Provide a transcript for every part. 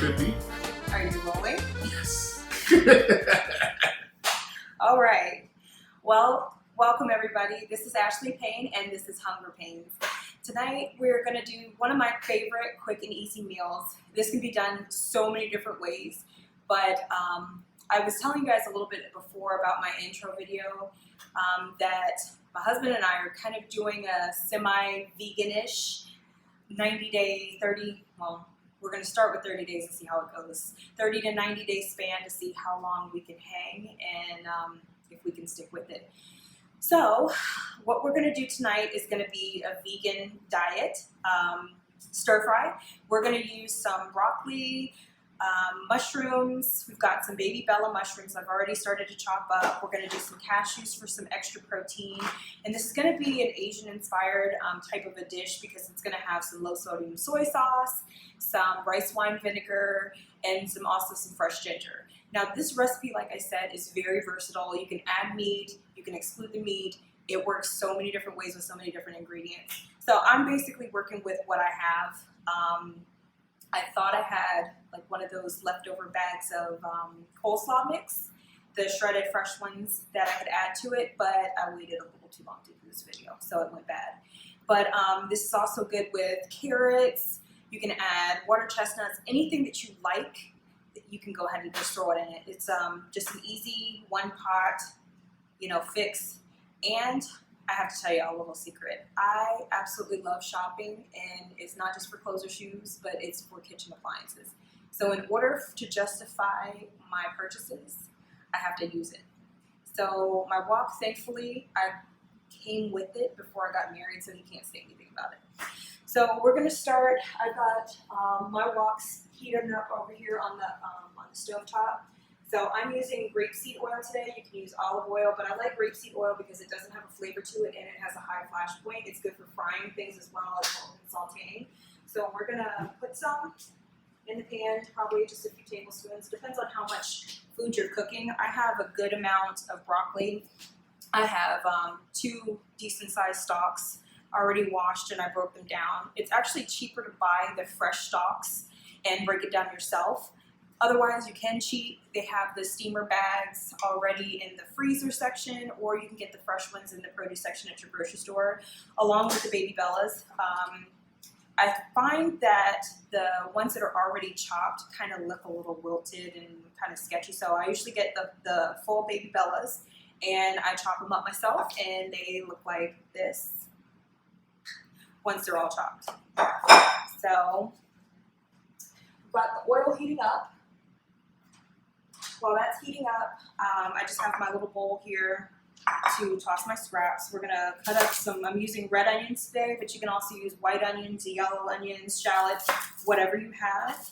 could be. Are you rolling? Yes. All right. Well, welcome everybody. This is Ashley Payne and this is Hunger Pains. Tonight we're going to do one of my favorite quick and easy meals. This can be done so many different ways, but I was telling you guys a little bit before about my intro video that my husband and I are kind of doing a semi-vegan-ish 90-day, we're going to start with 30 days and see how it goes. 30 to 90 day span to see how long we can hang and if we can stick with it. So what we're going to do tonight is going to be a vegan diet, stir fry. We're going to use some broccoli, mushrooms. We've got some baby Bella mushrooms I've already started to chop up. We're going to do some cashews for some extra protein. And this is going to be an Asian inspired type of a dish because it's going to have some low sodium soy sauce, some rice wine vinegar, and also some fresh ginger. Now this recipe, like I said, is very versatile. You can add meat, you can exclude the meat. It works so many different ways with so many different ingredients. So I'm basically working with what I have. I thought I had like one of those leftover bags of coleslaw mix, the shredded fresh ones that I could add to it, but I waited a little too long to do this video, so it went bad. But this is also good with carrots. You can add water chestnuts, anything that you like, you can go ahead and just throw it in it. It's just an easy one pot, fix. And I have to tell you a little secret. I absolutely love shopping, and it's not just for clothes or shoes, but it's for kitchen appliances. So in order to justify my purchases, I have to use it. So my wok, thankfully, I came with it before I got married, so he can't say anything about it. So we're gonna start. I got my woks heating up over here on the stove top. So I'm using grapeseed oil today. You can use olive oil, but I like grapeseed oil because it doesn't have a flavor to it and it has a high flash point. It's good for frying things as well as sauteing. So we're gonna put some in the pan, probably just a few tablespoons. Depends on how much food you're cooking. I have a good amount of broccoli. I have 2 decent sized stalks already washed and I broke them down. It's actually cheaper to buy the fresh stalks and break it down yourself. Otherwise, you can cheat. They have the steamer bags already in the freezer section, or you can get the fresh ones in the produce section at your grocery store, along with the baby Bellas. I find that the ones that are already chopped kind of look a little wilted and kind of sketchy, so I usually get the full baby Bellas, and I chop them up myself, and they look like this once they're all chopped. So, got the oil heating up. While that's heating up, I just have my little bowl here to toss my scraps. We're gonna cut up I'm using red onions today, but you can also use white onions, yellow onions, shallots, whatever you have.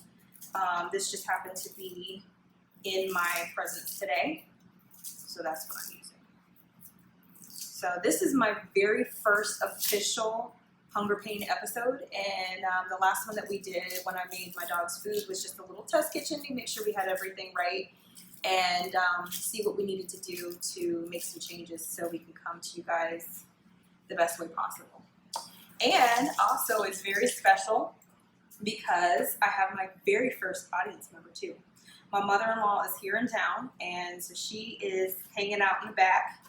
This just happened to be in my presence today, so that's what I'm using. So this is my very first official Hunger Pain episode, and the last one that we did when I made my dog's food was just a little test kitchen to make sure we had everything right and see what we needed to do to make some changes so we can come to you guys the best way possible. And also it's very special because I have my very first audience member too. My mother-in-law is here in town, and so she is hanging out in the back.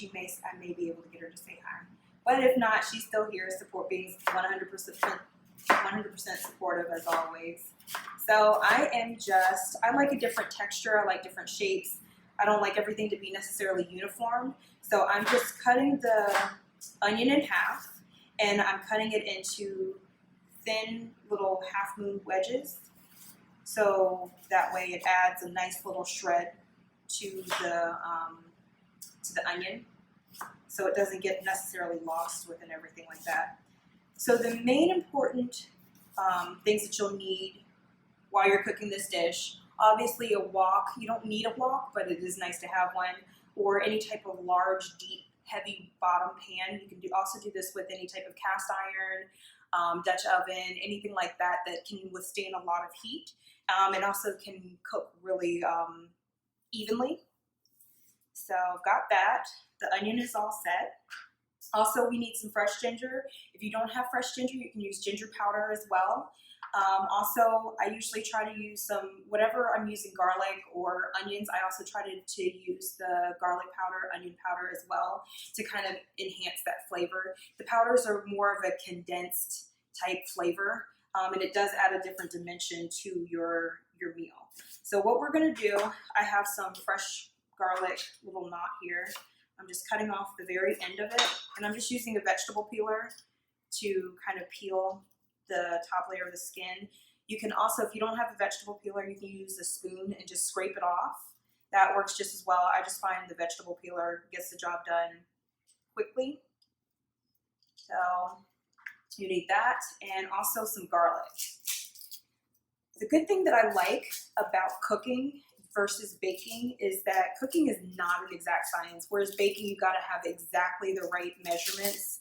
I may be able to get her to say hi. But if not, she's still here, being 100% supportive as always. So I like a different texture, I like different shapes. I don't like everything to be necessarily uniform. So I'm just cutting the onion in half, and I'm cutting it into thin little half moon wedges. So that way it adds a nice little shred to the onion, so it doesn't get necessarily lost within everything like that. So the main important things that you'll need while you're cooking this dish, obviously a wok. You don't need a wok, but it is nice to have one, or any type of large, deep, heavy bottom pan. You can also do this with any type of cast iron, Dutch oven, anything like that that can withstand a lot of heat, and also can cook really evenly. So I've got that. The onion is all set. Also, we need some fresh ginger. If you don't have fresh ginger, you can use ginger powder as well. Also, I usually try to use whatever I'm using, garlic or onions, I also try to use the garlic powder, onion powder as well to kind of enhance that flavor. The powders are more of a condensed type flavor, and it does add a different dimension to your meal. So what we're gonna do, I have some fresh garlic little knot here. I'm just cutting off the very end of it, and I'm just using a vegetable peeler to kind of peel the top layer of the skin. You can also, if you don't have a vegetable peeler, you can use a spoon and just scrape it off. That works just as well. I just find the vegetable peeler gets the job done quickly. So you need that, and also some garlic. The good thing that I like about cooking versus baking is that cooking is not an exact science, whereas baking, you gotta have exactly the right measurements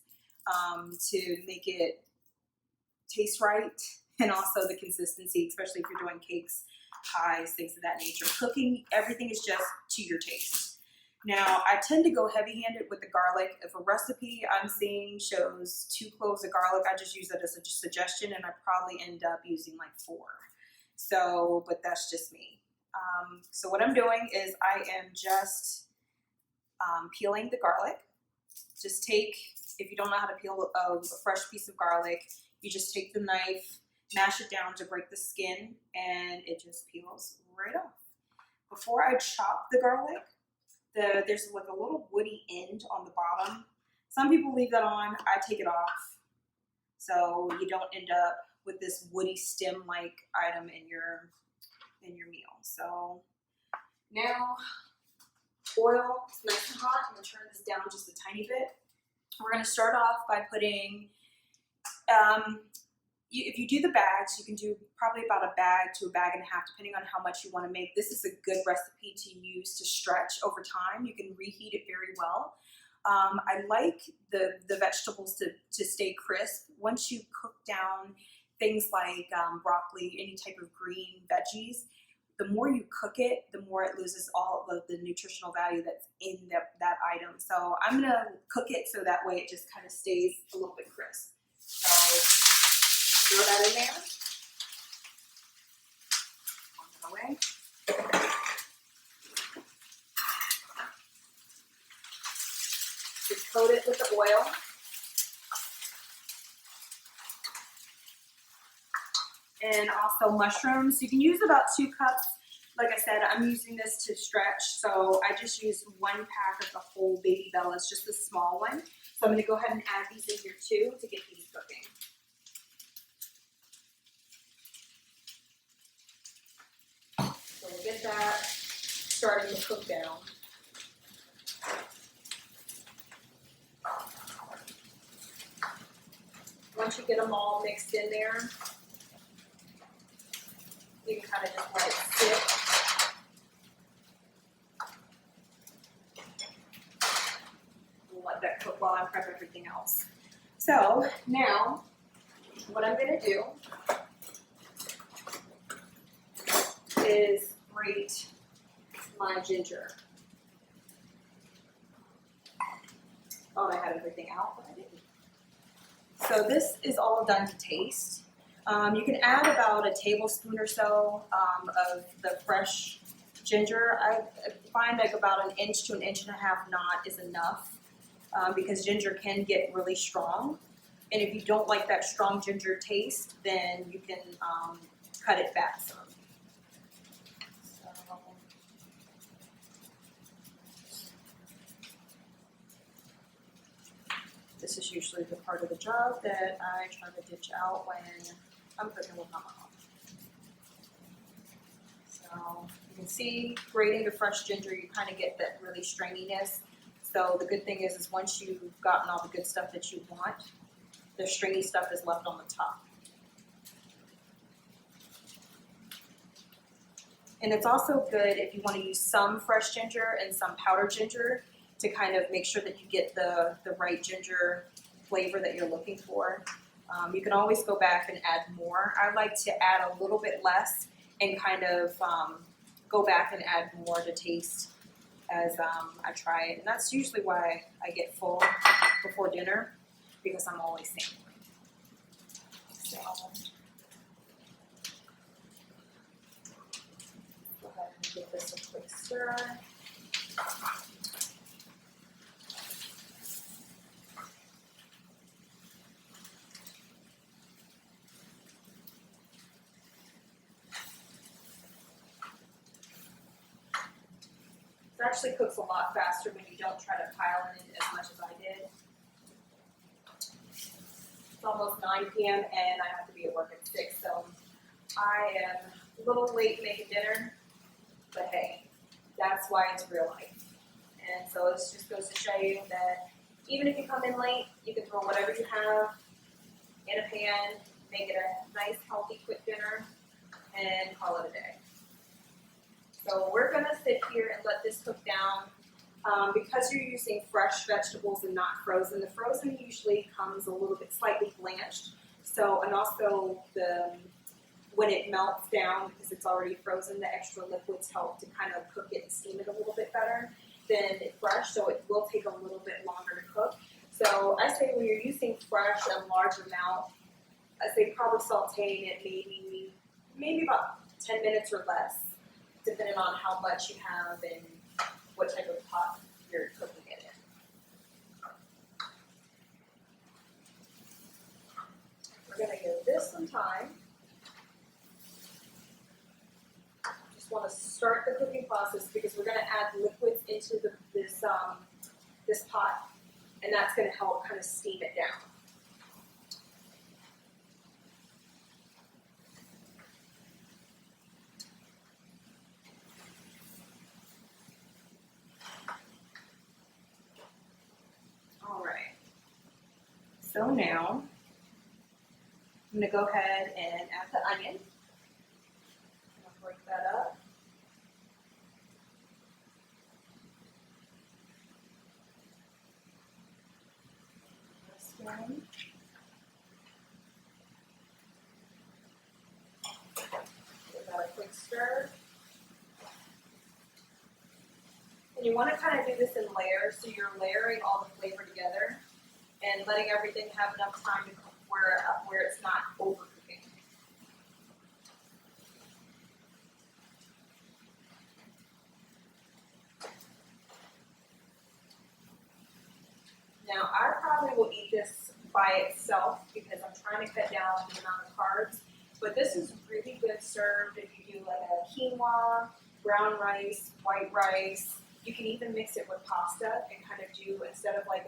to make it taste right, and also the consistency, especially if you're doing cakes, pies, things of that nature. Cooking, everything is just to your taste. Now, I tend to go heavy-handed with the garlic. If a recipe I'm seeing shows 2 cloves of garlic, I just use that as a suggestion, and I probably end up using like 4. So, but that's just me. So what I'm doing is I am just peeling the garlic. Just take, if you don't know how to peel a fresh piece of garlic, you just take the knife, mash it down to break the skin, and it just peels right off. Before I chop the garlic, there's like a little woody end on the bottom. Some people leave that on, I take it off, so you don't end up with this woody stem-like item in your meal. So now, oil is nice and hot. I'm gonna turn this down just a tiny bit. We're gonna start off by putting, if you do the bags, you can do probably about a bag to a bag and a half, depending on how much you want to make. This is a good recipe to use to stretch over time. You can reheat it very well. I like the vegetables to stay crisp. Once you cook down things like broccoli, any type of green veggies, the more you cook it, the more it loses all of the nutritional value that's in that item. So I'm gonna cook it so that way it just kind of stays a little bit crisp. So throw that in there. One away. Just coat it with the oil. And also mushrooms. You can use about 2 cups. Like I said, I'm using this to stretch, so I just use 1 pack of the whole baby bellas, just the small one. So I'm gonna go ahead and add these in here too to get these cooking. So we'll get that starting to cook down. Once you get them all mixed in there, you can kind of just let it sit. We'll let that cook while I prep everything else. So now, what I'm going to do is grate my ginger. Thought I had everything out, but I didn't. So this is all done to taste. You can add about a tablespoon or so of the fresh ginger. I find like about 1 inch to 1.5 inches knot is enough because ginger can get really strong. And if you don't like that strong ginger taste, then you can cut it back some. So, this is usually the part of the job that I try to ditch out when I'm cooking with my mom. So you can see, grating the fresh ginger, you kind of get that really stringiness. So the good thing is once you've gotten all the good stuff that you want, the stringy stuff is left on the top. And it's also good if you want to use some fresh ginger and some powdered ginger to kind of make sure that you get the right ginger flavor that you're looking for. You can always go back and add more. I like to add a little bit less and kind of go back and add more to taste as I try it. And that's usually why I get full before dinner, because I'm always sampling. So Give this a quick stir. It actually cooks a lot faster when you don't try to pile it in as much as I did. It's almost 9 p.m. and I have to be at work at 6, so I am a little late making dinner, but hey, that's why it's real life. And so it just goes to show you that even if you come in late, you can throw whatever you have in a pan, make it a nice, healthy, quick dinner, and call it a day. So we're gonna sit here and let this cook down. Because you're using fresh vegetables and not frozen, the frozen usually comes a little bit slightly blanched. So, and also when it melts down, because it's already frozen, the extra liquids help to kind of cook it and steam it a little bit better than fresh, so it will take a little bit longer to cook. So I say when you're using fresh and large amount, I say probably sauteing it maybe about 10 minutes or less, depending on how much you have and what type of pot you're cooking it in. We're going to give this some time. Just want to start the cooking process because we're going to add liquids into this pot, and that's going to help kind of steam it down. So now, I'm going to go ahead and add the onion. I'll break that up. This one. Give that a quick stir. And you want to kind of do this in layers, so you're layering all the flavor together and letting everything have enough time to cook where it's not overcooking. Now, I probably will eat this by itself because I'm trying to cut down the amount of carbs, but this is really good served if you do like a quinoa, brown rice, white rice. You can even mix it with pasta and kind of do, instead of like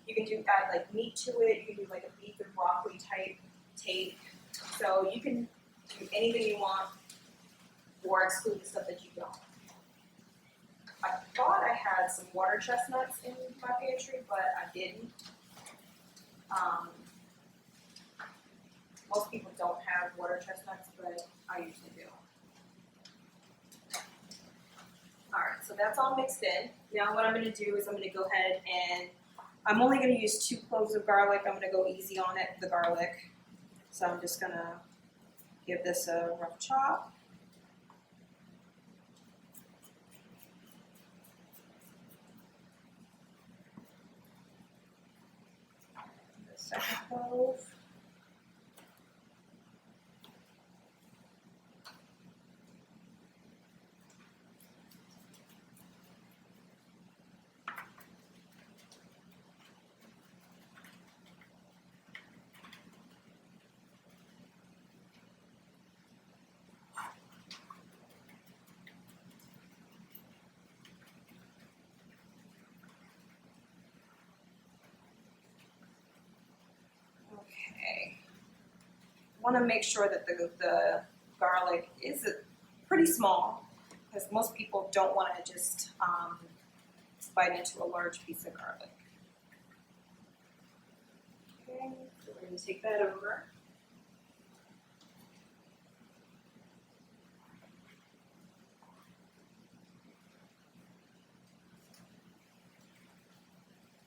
you can add like meat to it, you can do like a beef and broccoli type take. So you can do anything you want or exclude the stuff that you don't. I thought I had some water chestnuts in my pantry, but I didn't. Most people don't have water chestnuts, but I usually do. Alright, so that's all mixed in. Now what I'm going to do is I'm going to go ahead and I'm only going to use 2 cloves of garlic. I'm going to go easy on it, the garlic. So I'm just going to give this a rough chop. The second clove. Want to make sure that the garlic is pretty small because most people don't want to just bite into a large piece of garlic. Okay, so we're going to take that over.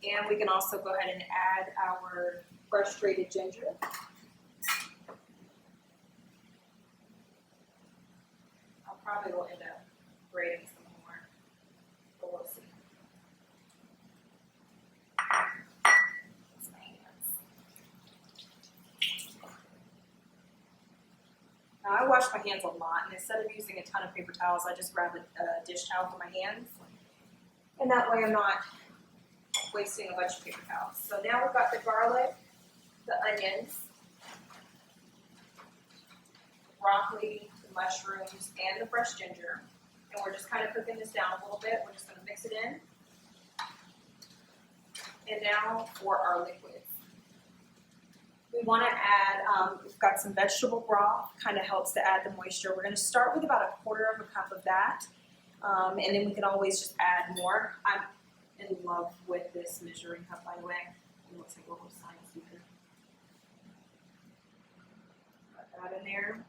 And we can also go ahead and add our fresh grated ginger. Probably will end up grating some more, but we'll see. That's my hands. Now I wash wash my hands a lot, and instead of using a ton of paper towels, I just grab a dish towel for my hands. And that way I'm not wasting a bunch of paper towels. So now we've got the garlic, the onions, the broccoli, the mushrooms, and the fresh ginger. And we're just kind of cooking this down a little bit. We're just going to mix it in. And now for our liquids. We want to add, we've got some vegetable broth, kind of helps to add the moisture. We're going to start with about 1/4 cup of that. And then we can always just add more. I'm in love with this measuring cup, by the way. It looks like a little science beaker. Put that in there.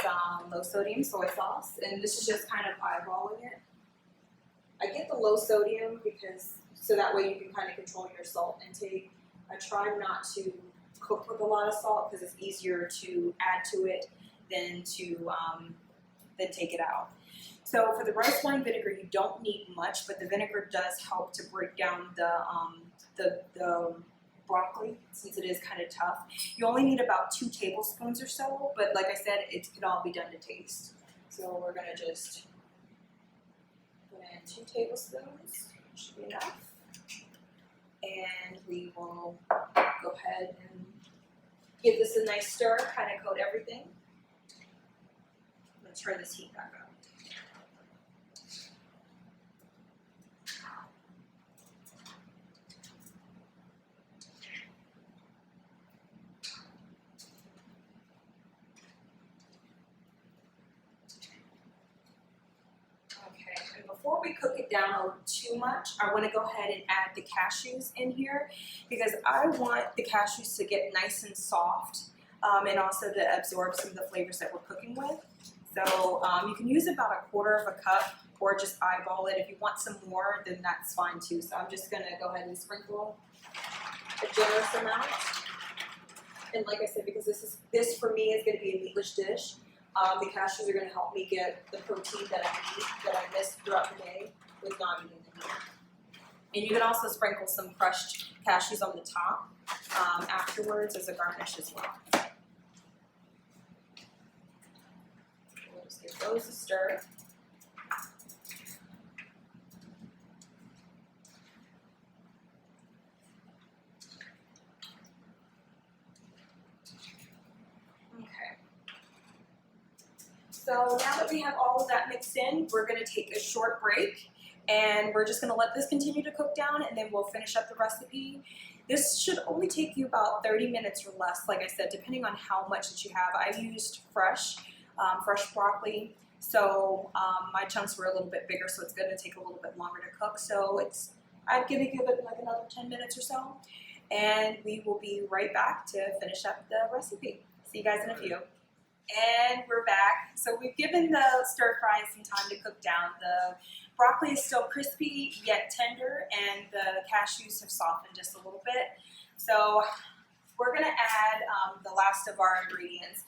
Some low sodium soy sauce, and this is just kind of eyeballing it. I get the low sodium because so that way you can kind of control your salt intake. I try not to cook with a lot of salt because it's easier to add to it than to take it out. So for the rice wine vinegar, you don't need much, but the vinegar does help to break down the broccoli since it is kind of tough. You only need about 2 tablespoons or so, but like I said, it can all be done to taste. So we're gonna just put in 2 tablespoons, should be enough. And we will go ahead and give this a nice stir, kind of coat everything. I'm gonna turn this heat back up. Before we cook it down too much, I want to go ahead and add the cashews in here because I want the cashews to get nice and soft and also to absorb some of the flavors that we're cooking with. So you can use about 1/4 cup or just eyeball it. If you want some more, then that's fine too. So I'm just going to go ahead and sprinkle a generous amount. And like I said, because this for me is going to be a meatless dish. The cashews are going to help me get the protein that I need, that I missed throughout the day with not eating the meat. And you can also sprinkle some crushed cashews on the top afterwards as a garnish as well. We'll just give those a stir. So now that we have all of that mixed in, we're going to take a short break and we're just going to let this continue to cook down and then we'll finish up the recipe. This should only take you about 30 minutes or less, like I said, depending on how much that you have. I used fresh broccoli, so my chunks were a little bit bigger, so it's going to take a little bit longer to cook. So I'd give it like another 10 minutes or so, and we will be right back to finish up the recipe. See you guys in a few. And we're back. So we've given the stir fry some time to cook down. The broccoli is still crispy yet tender, and the cashews have softened just a little bit. So we're going to add the last of our ingredients.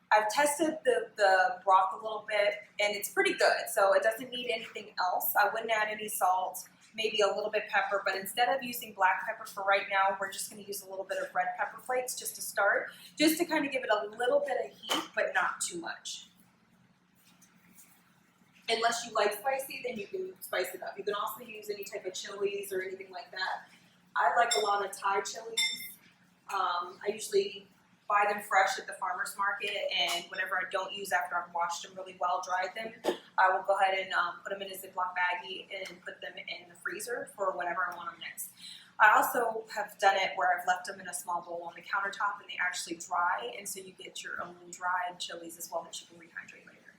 I've tested the broth a little bit, and it's pretty good. So it doesn't need anything else. I wouldn't add any salt, maybe a little bit pepper, but instead of using black pepper for right now, we're just going to use a little bit of red pepper flakes just to start, just to kind of give it a little bit of heat, but not too much. Unless you like spicy, then you can spice it up. You can also use any type of chilies or anything like that. I like a lot of Thai chilies. I usually buy them fresh at the farmer's market, and whenever I don't use after I've washed them really well, dried them, I will go ahead and put them in a Ziploc baggie and put them in the freezer for whenever I want them next. I also have done it where I've left them in a small bowl on the countertop and they actually dry, and so you get your own dried chilies as well that you can rehydrate later.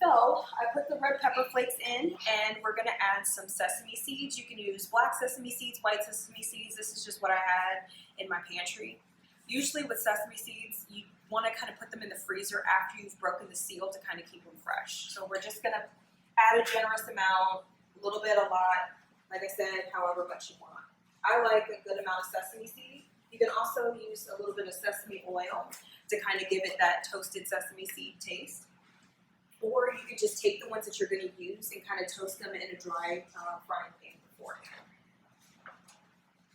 So I put the red pepper flakes in, and we're going to add some sesame seeds. You can use black sesame seeds, white sesame seeds. This is just what I had in my pantry. Usually with sesame seeds, you want to kind of put them in the freezer after you've broken the seal to kind of keep them fresh. So we're just going to add a generous amount, a little bit, a lot, like I said, however much you want. I like a good amount of sesame seed. You can also use a little bit of sesame oil to kind of give it that toasted sesame seed taste. Or you could just take the ones that you're going to use and kind of toast them in a dry frying pan beforehand.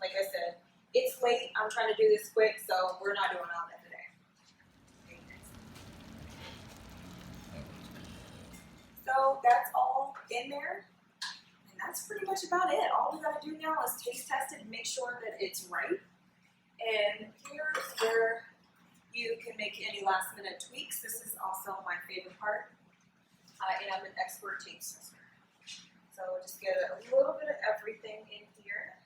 Like I said, it's late. I'm trying to do this quick, so we're not doing all that today. So that's all in there. And that's pretty much about it. All we gotta do now is taste test it and make sure that it's right. And here's where you can make any last minute tweaks. This is also my favorite part. And I'm an expert taste tester. So just get a little bit of everything in here.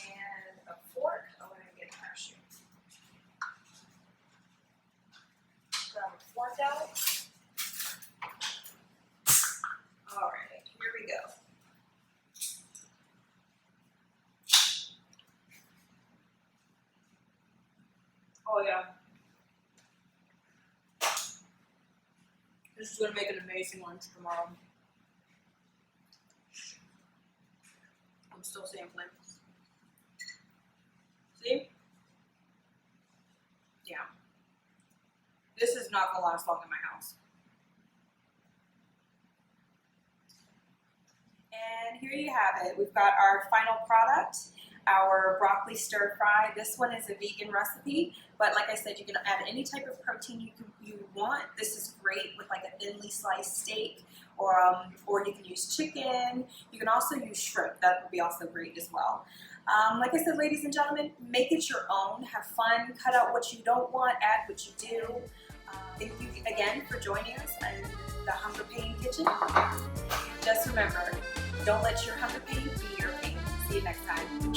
And a fork. Oh, I'm gonna get a parachute. Grab a fork out. Alright, here we go. Oh yeah. This is gonna make an amazing lunch tomorrow. I'm still sampling. See? Yeah. This is not gonna last long in my house. And here you have it. We've got our final product, our broccoli stir fry. This one is a vegan recipe, but like I said, you can add any type of protein you want. This is great with like a thinly sliced steak, or you can use chicken. You can also use shrimp. That would be also great as well. Like I said, ladies and gentlemen, make it your own. Have fun. Cut out what you don't want. Add what you do. Thank you again for joining us in the Hunger Payne Kitchen. Just remember, don't let your hunger pain be your pain. See you next time.